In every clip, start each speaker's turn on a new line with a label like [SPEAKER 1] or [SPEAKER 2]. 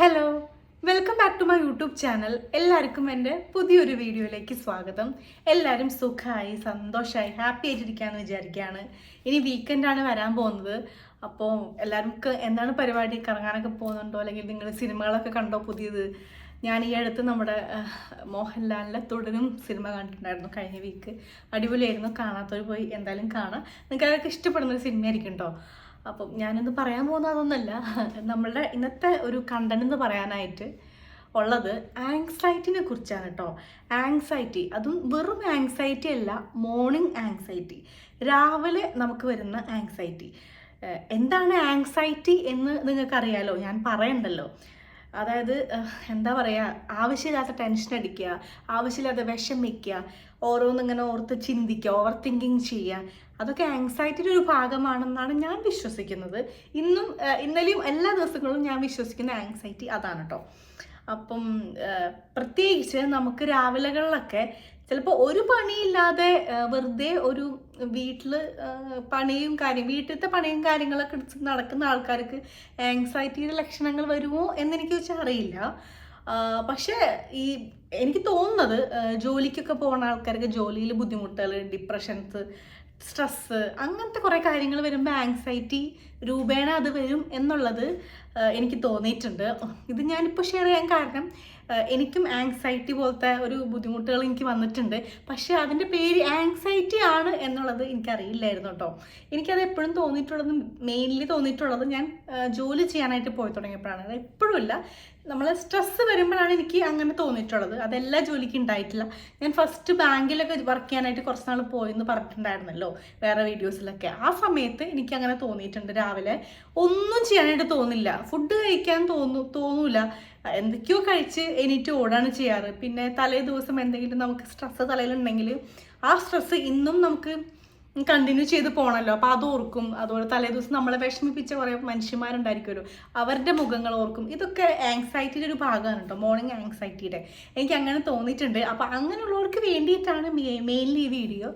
[SPEAKER 1] Hello, welcome back to my YouTube channel. എല്ലാവർക്കും എൻ്റെ പുതിയൊരു വീഡിയോയിലേക്ക് സ്വാഗതം. എല്ലാവരും സുഖമായി സന്തോഷമായി ഹാപ്പി ആയിട്ടിരിക്കുകയെന്ന് വിചാരിക്കുകയാണ്. ഇനി വീക്കെൻഡാണ് വരാൻ പോകുന്നത്. അപ്പോൾ എല്ലാവർക്കും എന്താണ് പരിപാടി? കറങ്ങാനൊക്കെ പോകുന്നുണ്ടോ? അല്ലെങ്കിൽ നിങ്ങൾ സിനിമകളൊക്കെ കണ്ടോ പുതിയത്? ഞാൻ ഈ അടുത്ത് നമ്മുടെ മോഹൻലാലിൻ്റെ തുടരും സിനിമ കണ്ടിട്ടുണ്ടായിരുന്നു കഴിഞ്ഞ വീക്ക്. അടിപൊളിയായിരുന്നു. കാണാത്തവർ പോയി എന്തായാലും കാണാം. നിങ്ങൾക്ക് അതൊക്കെ ഇഷ്ടപ്പെടുന്നൊരു സിനിമയായിരിക്കും കേട്ടോ. അപ്പം ഞാനിന്ന് പറയാൻ പോകുന്ന അതൊന്നുമല്ല. നമ്മളുടെ ഇന്നത്തെ ഒരു കണ്ടന്റ് എന്ന് പറയാനായിട്ട് ഉള്ളത് ആങ്സൈറ്റിനെ കുറിച്ചാണ് കേട്ടോ. ആങ്സൈറ്റി, അതും വെറും ആങ്സൈറ്റി അല്ല, മോർണിംഗ് ആങ്സൈറ്റി, രാവിലെ നമുക്ക് വരുന്ന ആങ്സൈറ്റി. എന്താണ് ആങ്സൈറ്റി എന്ന് നിങ്ങൾക്കറിയാലോ, ഞാൻ പറയണ്ടല്ലോ. അതായത് എന്താ പറയുക, ആവശ്യമില്ലാത്ത ടെൻഷൻ അടിക്കുക, ആവശ്യമില്ലാത്ത വിഷമിക്കുക, ഓരോന്നിങ്ങനെ ഓർത്ത് ചിന്തിക്കുക, ഓവർ തിങ്കിങ് ചെയ്യുക, അതൊക്കെ ആങ്സൈറ്റിയുടെ ഒരു ഭാഗമാണെന്നാണ് ഞാൻ വിശ്വസിക്കുന്നത്. ഇന്നലെയും എല്ലാ ദിവസങ്ങളും ഞാൻ വിശ്വസിക്കുന്ന ആങ്സൈറ്റി അതാണ് കേട്ടോ. അപ്പം പ്രത്യേകിച്ച് നമുക്ക് രാവിലെകളിലൊക്കെ ചിലപ്പോൾ ഒരു പണിയില്ലാതെ വെറുതെ ഒരു വീട്ടിലത്തെ പണിയും കാര്യങ്ങളൊക്കെ നടക്കുന്ന ആൾക്കാർക്ക് ആങ്സൈറ്റിയുടെ ലക്ഷണങ്ങൾ വരുമോ എന്നെനിക്ക് വെച്ചാൽ അറിയില്ല. പക്ഷേ എനിക്ക് തോന്നുന്നത് ജോലിക്കൊക്കെ പോകുന്ന ആൾക്കാർക്ക് ജോലിയിൽ ബുദ്ധിമുട്ടുകൾ, ഡിപ്രഷൻസ്, സ്ട്രെസ്സ്, അങ്ങനത്തെ കുറേ കാര്യങ്ങൾ വരുമ്പോൾ ആങ്സൈറ്റി രൂപേണ അത് വരും എന്നുള്ളത് എനിക്ക് തോന്നിയിട്ടുണ്ട്. ഇത് ഞാനിപ്പോൾ ഷെയർ ചെയ്യാൻ കാരണം എനിക്കും ആങ്സൈറ്റി പോലത്തെ ഒരു ബുദ്ധിമുട്ടുകൾ എനിക്ക് വന്നിട്ടുണ്ട്. പക്ഷേ അതിൻ്റെ പേര് ആങ്സൈറ്റി ആണ് എന്നുള്ളത് എനിക്കറിയില്ലായിരുന്നു കേട്ടോ. എനിക്കത് എപ്പോഴും മെയിൻലി തോന്നിയിട്ടുള്ളത് ഞാൻ ജോലി ചെയ്യാനായിട്ട് പോയി തുടങ്ങിയപ്പോഴാണ്. അത് എപ്പോഴും ഇല്ല, നമ്മൾ സ്ട്രെസ്സ് വരുമ്പോഴാണ് എനിക്ക് അങ്ങനെ തോന്നിയിട്ടുള്ളത്. അതെല്ലാ ജോലിക്കും ഉണ്ടായിട്ടില്ല. ഞാൻ ഫസ്റ്റ് ബാങ്കിലൊക്കെ വർക്ക് ചെയ്യാനായിട്ട് കുറച്ച് നാൾ പോയെന്ന് പറഞ്ഞിട്ടുണ്ടായിരുന്നല്ലോ വേറെ വീഡിയോസിലൊക്കെ. ആ സമയത്ത് എനിക്ക് അങ്ങനെ തോന്നിയിട്ടുണ്ട്. രാവിലെ ഒന്നും ചെയ്യാനായിട്ട് തോന്നില്ല, ഫുഡ് കഴിക്കാൻ തോന്നൂല, എന്തൊക്കെയോ കഴിച്ച് എണീറ്റ് ഓടാണ് ചെയ്യാറ്. പിന്നെ തലേ ദിവസം എന്തെങ്കിലും നമുക്ക് സ്ട്രെസ്സ് തലയിലുണ്ടെങ്കിൽ ആ സ്ട്രെസ്സ് ഇന്നും നമുക്ക് കണ്ടിന്യൂ ചെയ്ത് പോകണമല്ലോ. അപ്പോൾ അത് ഓർക്കും. അതുപോലെ തലേ ദിവസം നമ്മളെ വിഷമിപ്പിച്ച കുറേ മനുഷ്യന്മാരുണ്ടായിരിക്കുമല്ലോ, അവരുടെ മുഖങ്ങൾ ഓർക്കും. ഇതൊക്കെ ആങ്സൈറ്റിയുടെ ഒരു ഭാഗമാണ് കേട്ടോ, മോർണിംഗ് ആങ്സൈറ്റിയുടെ. എനിക്ക് അങ്ങനെ തോന്നിയിട്ടുണ്ട്. അപ്പോൾ അങ്ങനെയുള്ളവർക്ക് വേണ്ടിയിട്ടാണ് മെയിൻലി ഈ വീഡിയോ.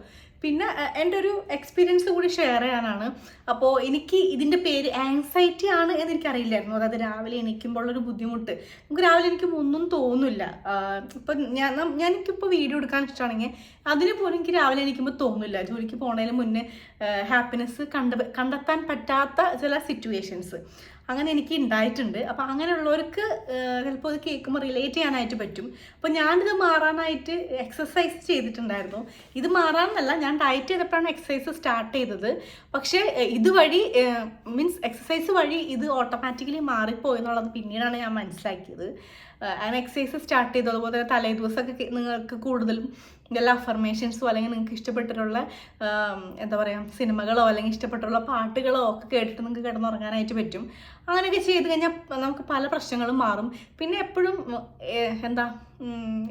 [SPEAKER 1] പിന്നെ എൻ്റെ ഒരു എക്സ്പീരിയൻസ് കൂടി ഷെയർ ചെയ്യാനാണ്. അപ്പോൾ എനിക്ക് ഇതിൻ്റെ പേര് ആങ്സൈറ്റി ആണ് എന്ന് എനിക്കറിയില്ലായിരുന്നു. അതായത് രാവിലെ എണീക്കുമ്പോഴുള്ളൊരു ബുദ്ധിമുട്ട്, നമുക്ക് രാവിലെ എനിക്കും ഒന്നും തോന്നില്ല. ഇപ്പം എനിക്കിപ്പോൾ വീഡിയോ എടുക്കാൻ ഇഷ്ടമാണെങ്കിൽ അതിന് പോലും എനിക്ക് രാവിലെ എണീക്കുമ്പോൾ തോന്നില്ല. ജോലിക്ക് പോകുന്നതിന് മുന്നേ ഹാപ്പിനെസ് കണ്ടെത്താൻ പറ്റാത്ത ചില സിറ്റുവേഷൻസ് അങ്ങനെ എനിക്ക് ഉണ്ടായിട്ടുണ്ട്. അപ്പോൾ അങ്ങനെയുള്ളവർക്ക് ചിലപ്പോൾ അത് കേൾക്കുമ്പോൾ റിലേറ്റ് ചെയ്യാനായിട്ട് പറ്റും. അപ്പോൾ ഞാനിത് മാറാനായിട്ട് എക്സസൈസ് ചെയ്തിട്ടുണ്ടായിരുന്നു. ഇത് മാറാനല്ല, ഞാൻ ഡയറ്റ് ചെയ്തപ്പോഴാണ് എക്സസൈസ് സ്റ്റാർട്ട് ചെയ്തത്. പക്ഷേ ഇതുവഴി എക്സസൈസ് വഴി ഇത് ഓട്ടോമാറ്റിക്കലി മാറിപ്പോയി എന്നുള്ളത് പിന്നീടാണ് ഞാൻ മനസ്സിലാക്കിയത്. അങ്ങനെ എക്സസൈസ് സ്റ്റാർട്ട് ചെയ്തു. അതുപോലെ തന്നെ തലേ ദിവസമൊക്കെ നിങ്ങൾക്ക് കൂടുതലും എല്ലാ അഫർമേഷൻസോ അല്ലെങ്കിൽ നിങ്ങൾക്ക് ഇഷ്ടപ്പെട്ടിട്ടുള്ള എന്താ പറയുക സിനിമകളോ അല്ലെങ്കിൽ ഇഷ്ടപ്പെട്ടുള്ള പാട്ടുകളോ ഒക്കെ കേട്ടിട്ട് നിങ്ങൾക്ക് കിടന്നുറങ്ങാനായിട്ട് പറ്റും. അങ്ങനെയൊക്കെ ചെയ്ത് കഴിഞ്ഞാൽ നമുക്ക് പല പ്രശ്നങ്ങളും മാറും. പിന്നെ എപ്പോഴും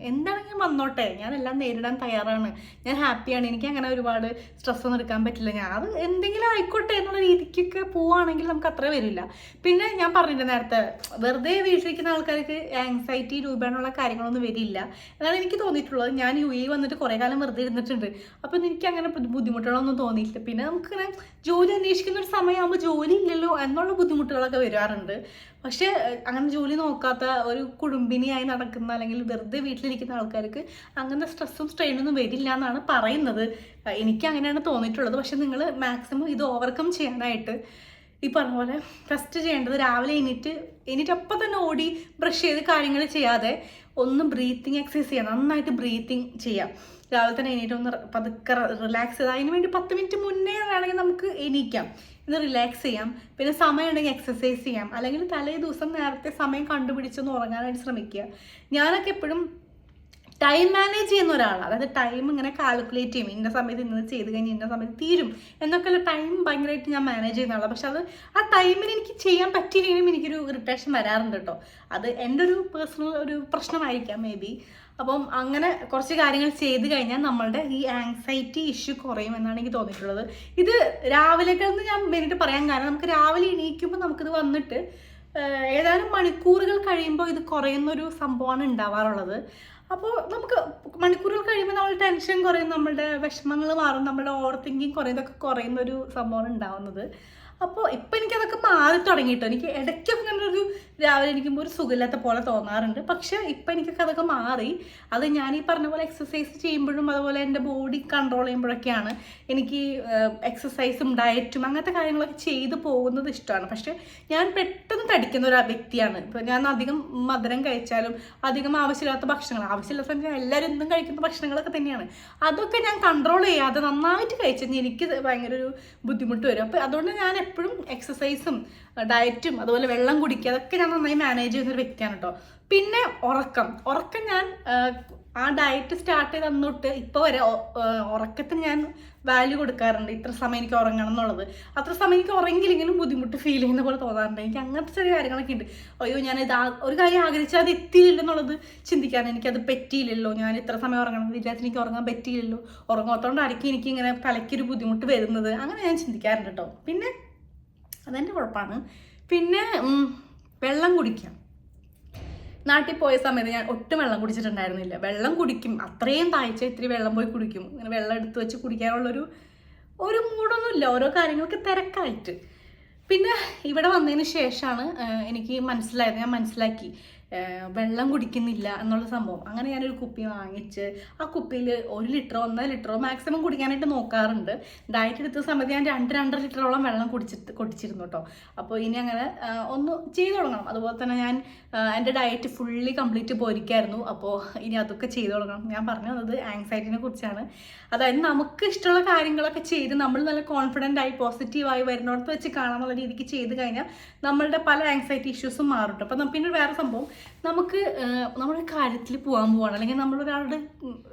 [SPEAKER 1] എന്താണെങ്കിലും വന്നോട്ടെ, ഞാനെല്ലാം നേരിടാൻ തയ്യാറാണ്, ഞാൻ ഹാപ്പിയാണ്, എനിക്ക് അങ്ങനെ ഒരുപാട് സ്ട്രെസ് ഒന്നും എടുക്കാൻ പറ്റില്ല, ഞാൻ അത് എന്തെങ്കിലും ആയിക്കോട്ടെ എന്നുള്ള രീതിക്കൊക്കെ പോവുകയാണെങ്കിൽ നമുക്ക് അത്ര വരില്ല. പിന്നെ ഞാൻ പറഞ്ഞില്ല നേരത്തെ, വെറുതെ വീട്ടിലിരിക്കുന്ന ആൾക്കാർക്ക് ആങ്സൈറ്റി രൂപേണുള്ള കാര്യങ്ങളൊന്നും വരില്ല എന്നാണ് എനിക്ക് തോന്നിയിട്ടുള്ളത്. ഞാൻ UAE വന്നിട്ട് കുറേ കാലം വെറുതെ ഇരുന്നിട്ടുണ്ട്. അപ്പോൾ എനിക്ക് അങ്ങനെ ബുദ്ധിമുട്ടുകളൊന്നും തോന്നിയിട്ടില്ല. പിന്നെ നമുക്കിങ്ങനെ ജോലി അന്വേഷിക്കുന്ന ഒരു സമയമാകുമ്പോൾ ജോലി ഇല്ലല്ലോ എന്നുള്ള ബുദ്ധിമുട്ടുകളൊക്കെ വരാറുണ്ട്. പക്ഷേ അങ്ങനെ ജോലി നോക്കാത്ത ഒരു കുടുംബിനിയായി നടക്കുന്ന അല്ലെങ്കിൽ വെറുതെ വീട്ടിലിരിക്കുന്ന ആൾക്കാർക്ക് അങ്ങനത്തെ സ്ട്രെസ്സും സ്ട്രെയിനൊന്നും വരില്ല എന്നാണ് പറയുന്നത്. എനിക്ക് അങ്ങനെയാണ് തോന്നിയിട്ടുള്ളത്. പക്ഷെ നിങ്ങൾ മാക്സിമം ഇത് ഓവർകം ചെയ്യാനായിട്ട് ഈ പറഞ്ഞ പോലെ ഫസ്റ്റ് ചെയ്യേണ്ടത് രാവിലെ എണീറ്റ് അപ്പം തന്നെ ഓടി ബ്രഷ് ചെയ്ത് കാര്യങ്ങൾ ചെയ്യാതെ ഒന്ന് ബ്രീത്തിങ് എക്സസൈസ് ചെയ്യാം. നന്നായിട്ട് ബ്രീത്തിങ് ചെയ്യാം. രാവിലെ തന്നെ എണീറ്റ് ഒന്ന് പതുക്കെ റിലാക്സ് ചെയ്താൽ അതിന് വേണ്ടി 10 മിനിറ്റ് മുന്നേ വേണമെങ്കിൽ നമുക്ക് എണീക്കാം, ഇത് റിലാക്സ് ചെയ്യാം. പിന്നെ സമയം ഉണ്ടെങ്കിൽ എക്സസൈസ് ചെയ്യാം. അല്ലെങ്കിൽ തലേ ദിവസം നേരത്തെ സമയം കണ്ടുപിടിച്ചൊന്ന് ഉറങ്ങാനായിട്ട് ശ്രമിക്കുക. ഞാനൊക്കെ എപ്പോഴും ടൈം മാനേജ് ചെയ്യുന്ന ഒരാളാണ്. അതായത് ടൈം ഇങ്ങനെ കാൽക്കുലേറ്റ് ചെയ്യും, ഇന്ന സമയത്ത് ഇന്നത് ചെയ്ത് കഴിഞ്ഞ് ഇന്ന സമയത്ത് തീരും എന്നൊക്കെയുള്ള ടൈം ഭയങ്കരമായിട്ട് ഞാൻ മാനേജ് ചെയ്യുന്ന ആളാണ്. പക്ഷെ അത് ആ ടൈമിന് എനിക്ക് ചെയ്യാൻ പറ്റിയില്ലെങ്കിലും എനിക്കൊരു ഇറിറ്റേഷൻ വരാറുണ്ട് കേട്ടോ. അത് എൻ്റെ ഒരു പേഴ്സണൽ ഒരു പ്രശ്നമായിരിക്കാം മേ ബി. അപ്പം അങ്ങനെ കുറച്ച് കാര്യങ്ങൾ ചെയ്ത് കഴിഞ്ഞാൽ നമ്മളുടെ ഈ ആങ്സൈറ്റി ഇഷ്യൂ കുറയും എന്നാണ് എനിക്ക് തോന്നിയിട്ടുള്ളത്. ഇത് രാവിലേക്കെന്ന് ഞാൻ വേണ്ടിയിട്ട് പറയാൻ കാരണം, നമുക്ക് രാവിലെ എണീക്കുമ്പോൾ നമുക്കിത് വന്നിട്ട് ഏതാനും മണിക്കൂറുകൾ കഴിയുമ്പോൾ ഇത് കുറയുന്നൊരു സംഭവമാണ് ഉണ്ടാവാറുള്ളത്. അപ്പോൾ നമുക്ക് മണിക്കൂറുകൾ കഴിയുമ്പോൾ നമ്മൾ ടെൻഷൻ കുറയും, നമ്മളുടെ വിഷമങ്ങൾ മാറും, നമ്മുടെ ഓവർ തിങ്കിങ് കുറയുന്നതൊക്കെ കുറയുന്നൊരു സംഭവമാണ് ഉണ്ടാവുന്നത്. അപ്പോൾ ഇപ്പം എനിക്കതൊക്കെ മാറി തുടങ്ങിയിട്ടോ. എനിക്ക് ഇടയ്ക്കൊക്കെ അങ്ങനെ ഒരു രാവിലെ ഇരിക്കുമ്പോൾ ഒരു സുഖമില്ലാത്ത പോലെ തോന്നാറുണ്ട്. പക്ഷേ ഇപ്പം എനിക്കൊക്കെ അതൊക്കെ മാറി. അത് ഞാൻ ഈ പറഞ്ഞ പോലെ എക്സസൈസ് ചെയ്യുമ്പോഴും അതുപോലെ എൻ്റെ ബോഡി കൺട്രോൾ ചെയ്യുമ്പോഴൊക്കെയാണ് എനിക്ക് എക്സസൈസും ഡയറ്റും അങ്ങനത്തെ കാര്യങ്ങളൊക്കെ ചെയ്ത് പോകുന്നത് ഇഷ്ടമാണ്. പക്ഷേ ഞാൻ പെട്ടെന്ന് തടിക്കുന്ന ഒരു വ്യക്തിയാണ്. ഇപ്പോൾ ഞാൻ അധികം മധുരം കഴിച്ചാലും അധികം ആവശ്യമില്ലാത്ത ഭക്ഷണങ്ങൾ, ആവശ്യമില്ലാത്ത എല്ലാവരും എന്തും കഴിക്കുന്ന ഭക്ഷണങ്ങളൊക്കെ തന്നെയാണ്, അതൊക്കെ ഞാൻ കൺട്രോൾ ചെയ്യാതെ നന്നായിട്ട് കഴിച്ചാൽ എനിക്ക് ഭയങ്കര ഒരു ബുദ്ധിമുട്ട് വരും. അപ്പോൾ അതുകൊണ്ട് ഞാൻ എപ്പോഴും എക്സസൈസും ഡയറ്റും അതുപോലെ വെള്ളം കുടിക്കുക അതൊക്കെ ഞാൻ നന്നായി മാനേജ് ചെയ്യുന്നൊരു വ്യക്തിയാണ് കേട്ടോ. പിന്നെ ഉറക്കം ഞാൻ ആ ഡയറ്റ് സ്റ്റാർട്ട് ചെയ്ത് അന്നോട്ട് ഇപ്പോൾ വരെ ഉറക്കത്തിന് ഞാൻ വാല്യൂ കൊടുക്കാറുണ്ട്. ഇത്ര സമയം എനിക്ക് ഉറങ്ങണം എന്നുള്ളത്. അത്ര സമയം എനിക്ക് ഉറങ്ങിയില്ലെങ്കിലും ബുദ്ധിമുട്ട് ഫീൽ ചെയ്യുന്ന പോലെ തോന്നാറുണ്ട്. എനിക്ക് അങ്ങനത്തെ ചെറിയ കാര്യങ്ങളൊക്കെ ഉണ്ട്. അയ്യോ ഞാനിത് ഒരു കാര്യം ആഗ്രഹിച്ചാൽ അത് എത്തിയില്ലെന്നുള്ളത് ചിന്തിക്കാൻ എനിക്കത് പറ്റിയില്ലല്ലോ, ഞാൻ ഇത്ര സമയം ഉറങ്ങണം വിചാരിച്ച് എനിക്ക് ഉറങ്ങാൻ പറ്റിയില്ലല്ലോ, ഉറങ്ങാത്തതുകൊണ്ടായിരിക്കും എനിക്കിങ്ങനെ തലയ്ക്കൊരു ബുദ്ധിമുട്ട് വരുന്നത്, അങ്ങനെ ഞാൻ ചിന്തിക്കാറുണ്ട് കേട്ടോ. പിന്നെ അതെൻ്റെ കുഴപ്പമാണ്. പിന്നെ വെള്ളം കുടിക്കാം. നാട്ടിൽ പോയ സമയത്ത് ഞാൻ ഒട്ടും വെള്ളം കുടിച്ചിട്ടുണ്ടായിരുന്നില്ല. വെള്ളം കുടിക്കും, അത്രയും താഴ്ച ഇത്തിരി വെള്ളം പോയി കുടിക്കും. ഇങ്ങനെ വെള്ളം എടുത്ത് വെച്ച് കുടിക്കാനുള്ളൊരു മൂടൊന്നുമില്ല, ഓരോ കാര്യങ്ങൾക്ക് തിരക്കായിട്ട്. പിന്നെ ഇവിടെ വന്നതിന് ശേഷമാണ് എനിക്ക് ഞാൻ മനസ്സിലാക്കി വെള്ളം കുടിക്കുന്നില്ല എന്നുള്ള സംഭവം. അങ്ങനെ ഞാനൊരു കുപ്പി വാങ്ങിച്ച് ആ കുപ്പിയിൽ 1 ലിറ്ററോ 1.5 ലിറ്ററോ മാക്സിമം കുടിക്കാനായിട്ട് നോക്കാറുണ്ട്. ഡയറ്റ് എടുത്ത സമയത്ത് ഞാൻ 2-2.5 ലിറ്ററോളം വെള്ളം കുടിച്ചിരുന്നു കേട്ടോ. അപ്പോൾ ഇനി അങ്ങനെ ഒന്ന് ചെയ്തു തുടങ്ങണം. അതുപോലെ തന്നെ ഞാൻ എൻ്റെ ഡയറ്റ് ഫുള്ളി കംപ്ലീറ്റ് പോയിരിക്കായിരുന്നു. അപ്പോൾ ഇനി അതൊക്കെ ചെയ്തു തുടങ്ങണം. ഞാൻ പറഞ്ഞു തന്നത് ആങ്സൈറ്റിനെ കുറിച്ചാണ്. അതായത് നമുക്ക് ഇഷ്ടമുള്ള കാര്യങ്ങളൊക്കെ ചെയ്ത് നമ്മൾ നല്ല കോൺഫിഡൻ്റ് ആയി പോസിറ്റീവായി വരുന്നിടത്ത് വെച്ച് കാണാമെന്നുള്ള രീതിക്ക് ചെയ്ത് കഴിഞ്ഞാൽ നമ്മളുടെ പല ആങ്സൈറ്റി ഇഷ്യൂസും മാറും. അപ്പം പിന്നെ വേറെ സംഭവം, നമുക്ക് നമ്മുടെ കാര്യത്തിൽ പോവാണ്, അല്ലെങ്കിൽ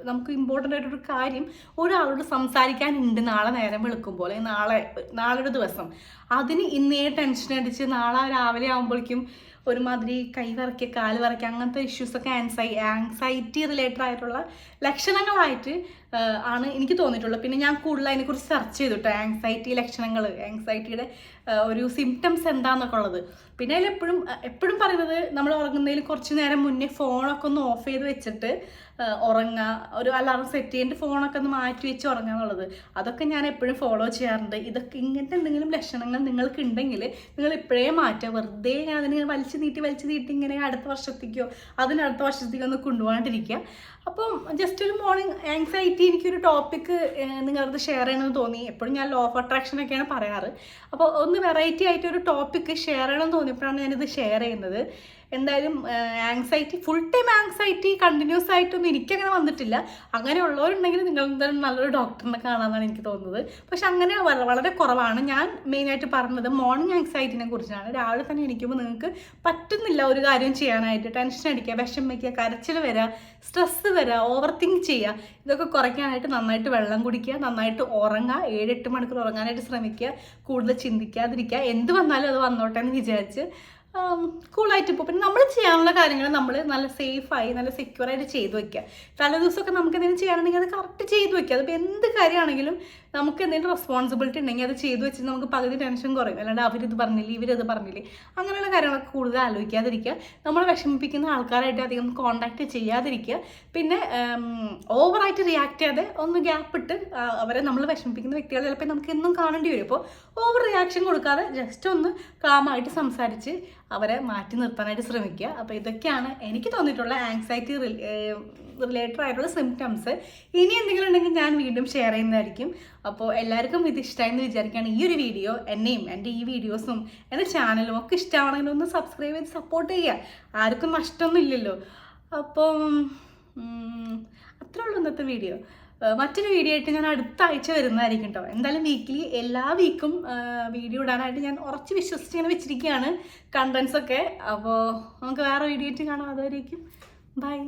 [SPEAKER 1] നമുക്ക് ഇമ്പോർട്ടൻ്റ് ആയിട്ടൊരു കാര്യം ഒരാളോട് സംസാരിക്കാനുണ്ട് നാളെ നേരം വെളുക്കുമ്പോൾ, അല്ലെങ്കിൽ നാളെ ഒരു ദിവസം, അതിന് ഇന്നേ ടെൻഷൻ അടിച്ച് നാളെ രാവിലെ ആകുമ്പോഴേക്കും ഒരുമാതിരി കൈ വരയ്ക്കുക, കാല് വരയ്ക്കുക, അങ്ങനത്തെ ഇഷ്യൂസൊക്കെ ആങ്സൈറ്റി റിലേറ്റഡ് ആയിട്ടുള്ള ലക്ഷണങ്ങളായിട്ട് ആണ് എനിക്ക് തോന്നിയിട്ടുള്ളത്. പിന്നെ ഞാൻ കൂടുതൽ അതിനെക്കുറിച്ച് സെർച്ച് ചെയ്തിട്ടോ, ആങ്സൈറ്റി ലക്ഷണങ്ങൾ, ആങ്സൈറ്റിയുടെ ഒരു സിംറ്റംസ് എന്താണെന്നൊക്കെ ഉള്ളത്. പിന്നെ അതിൽ എപ്പോഴും പറയുന്നത് നമ്മൾ ഉറങ്ങുന്നതിൽ കുറച്ച് നേരം മുന്നേ ഫോണൊക്കെ ഒന്ന് ഓഫ് ചെയ്ത് വെച്ചിട്ട് ഉറങ്ങുക, ഒരു അലാറം സെറ്റ് ചെയ്തിട്ട് ഫോണൊക്കെ ഒന്ന് മാറ്റി വെച്ച് ഉറങ്ങുക എന്നുള്ളത്. അതൊക്കെ ഞാൻ എപ്പോഴും ഫോളോ ചെയ്യാറുണ്ട്. ഇതൊക്കെ ഇങ്ങനത്തെ എന്തെങ്കിലും ലക്ഷണങ്ങൾ നിങ്ങൾക്ക് ഉണ്ടെങ്കിൽ നിങ്ങൾ ഇപ്പോഴേ മാറ്റുക. വെറുതെ അതിനെ വലിച്ചു നീട്ടി ഇങ്ങനെ അടുത്ത വർഷത്തേക്കോ അടുത്ത വർഷത്തേക്കോ ഒന്ന് കൊണ്ടുപോകാണ്ടിരിക്കുക. അപ്പം ജസ്റ്റ് ഒരു മോർണിംഗ് ആങ്സൈറ്റി എനിക്കൊരു ടോപ്പിക്ക് നിങ്ങളടുത്ത് ഷെയർ ചെയ്യണമെന്ന് തോന്നി. എപ്പോഴും ഞാൻ ലോ ഓഫ് അട്രാക്ഷനൊക്കെയാണ് പറയാറ്. അപ്പോൾ ഒന്ന് വെറൈറ്റി ആയിട്ട് ഒരു ടോപ്പിക്ക് ഷെയർ ചെയ്യണമെന്ന് തോന്നിയപ്പോഴാണ് ഞാനിത് ഷെയർ ചെയ്യുന്നത്. എന്തായാലും anxiety, full time anxiety continuous ആയിട്ടൊന്നും എനിക്കങ്ങനെ വന്നിട്ടില്ല. അങ്ങനെ ഉള്ളവരുണ്ടെങ്കിൽ നിങ്ങൾ എന്തായാലും നല്ലൊരു ഡോക്ടറിനെ കാണാമെന്നാണ് എനിക്ക് തോന്നുന്നത്. പക്ഷെ അങ്ങനെ വളരെ കുറവാണ്. ഞാൻ മെയിനായിട്ട് പറഞ്ഞത് മോർണിംഗ് ആങ്സൈറ്റിനെ കുറിച്ചാണ്. രാവിലെ തന്നെ എണീക്കുമ്പോൾ നിങ്ങൾക്ക് പറ്റുന്നില്ല ഒരു കാര്യം ചെയ്യാനായിട്ട്, ടെൻഷൻ അടിക്കുക, വിഷമിക്കുക, കരച്ചിൽ വരിക, സ്ട്രെസ്സ് വരിക, ഓവർ തിങ്ക് ചെയ്യുക. ഇതൊക്കെ കുറയ്ക്കാനായിട്ട് നന്നായിട്ട് വെള്ളം കുടിക്കുക, നന്നായിട്ട് ഉറങ്ങുക, 7-8 മണിക്കൂർ ഉറങ്ങാനായിട്ട് ശ്രമിക്കുക, കൂടുതൽ ചിന്തിക്കാതിരിക്കുക. എന്ത് വന്നാലും അത് വന്നോട്ടെ എന്ന് വിചാരിച്ച് കൂളായിട്ട് ഇപ്പോൾ പിന്നെ നമ്മൾ ചെയ്യാനുള്ള കാര്യങ്ങൾ നമ്മൾ നല്ല സേഫായി നല്ല സെക്യൂറായിട്ട് ചെയ്തു വയ്ക്കുക. തലേദിവസമൊക്കെ നമുക്ക് എന്തെങ്കിലും ചെയ്യാനുണ്ടെങ്കിൽ അത് കറക്റ്റ് ചെയ്തു വയ്ക്കുക. അതിപ്പോൾ എന്ത് കാര്യമാണെങ്കിലും നമുക്ക് എന്തെങ്കിലും റെസ്പോൺസിബിലിറ്റി ഉണ്ടെങ്കിൽ അത് ചെയ്തു വെച്ച് നമുക്ക് പകുതി ടെൻഷൻ കുറയും. അല്ലാണ്ട് അവരിത് പറഞ്ഞില്ലേ ഇവരത് പറഞ്ഞില്ലേ അങ്ങനെയുള്ള കാര്യങ്ങളൊക്കെ കൂടുതൽ ആലോചിക്കാതിരിക്കുക. നമ്മളെ വിഷമിപ്പിക്കുന്ന ആൾക്കാരായിട്ട് അധികം കോണ്ടാക്ട് ചെയ്യാതിരിക്കുക. പിന്നെ ഓവറായിട്ട് റിയാക്ട് ചെയ്യാതെ ഒന്ന് ഗ്യാപ്പ് ഇട്ട് അവരെ നമ്മൾ വിഷമിപ്പിക്കുന്ന വ്യക്തികൾ ചിലപ്പോൾ നമുക്ക് എന്നും കാണേണ്ടി വരും. അപ്പോൾ ഓവർ റിയാക്ഷൻ കൊടുക്കാതെ ജസ്റ്റ് ഒന്ന് കാമായിട്ട് സംസാരിച്ച് അവരെ മാറ്റി നിർത്താനായിട്ട് ശ്രമിക്കുക. അപ്പോൾ ഇതൊക്കെയാണ് എനിക്ക് തോന്നിയിട്ടുള്ള ആങ്സൈറ്റി റിലേറ്റഡ് ആയിട്ടുള്ള സിംറ്റംസ്. ഇനി എന്തെങ്കിലും ഉണ്ടെങ്കിൽ ഞാൻ വീണ്ടും ഷെയർ ചെയ്യുന്നതായിരിക്കും. അപ്പോൾ എല്ലാവർക്കും ഇത് ഇഷ്ടമായെന്ന് വിചാരിക്കുകയാണ്. ഈ ഒരു വീഡിയോ എന്നെയും എൻ്റെ ഈ വീഡിയോസും എൻ്റെ ചാനലും ഒക്കെ ഇഷ്ടമാണെങ്കിൽ ഒന്ന് സബ്സ്ക്രൈബ് ചെയ്ത് സപ്പോർട്ട് ചെയ്യുക. ആർക്കും നഷ്ടമൊന്നും ഇല്ലല്ലോ. അപ്പം അത്രേ ഉള്ളൂ ഇന്നത്തെ വീഡിയോ. മറ്റൊരു വീഡിയോ ആയിട്ട് ഞാൻ അടുത്ത ആഴ്ച വരുന്നതായിരിക്കും കേട്ടോ. എന്തായാലും വീക്കിലി എല്ലാ വീക്കും വീഡിയോ ഇടാനായിട്ട് ഞാൻ ഉറച്ച് വിശ്വസിച്ച് ഇങ്ങനെ വെച്ചിരിക്കുകയാണ് കണ്ടൻസൊക്കെ. അപ്പോൾ നമുക്ക് വേറെ വീഡിയോ ആയിട്ട് കാണാം. അതുവരേക്കും ബൈ.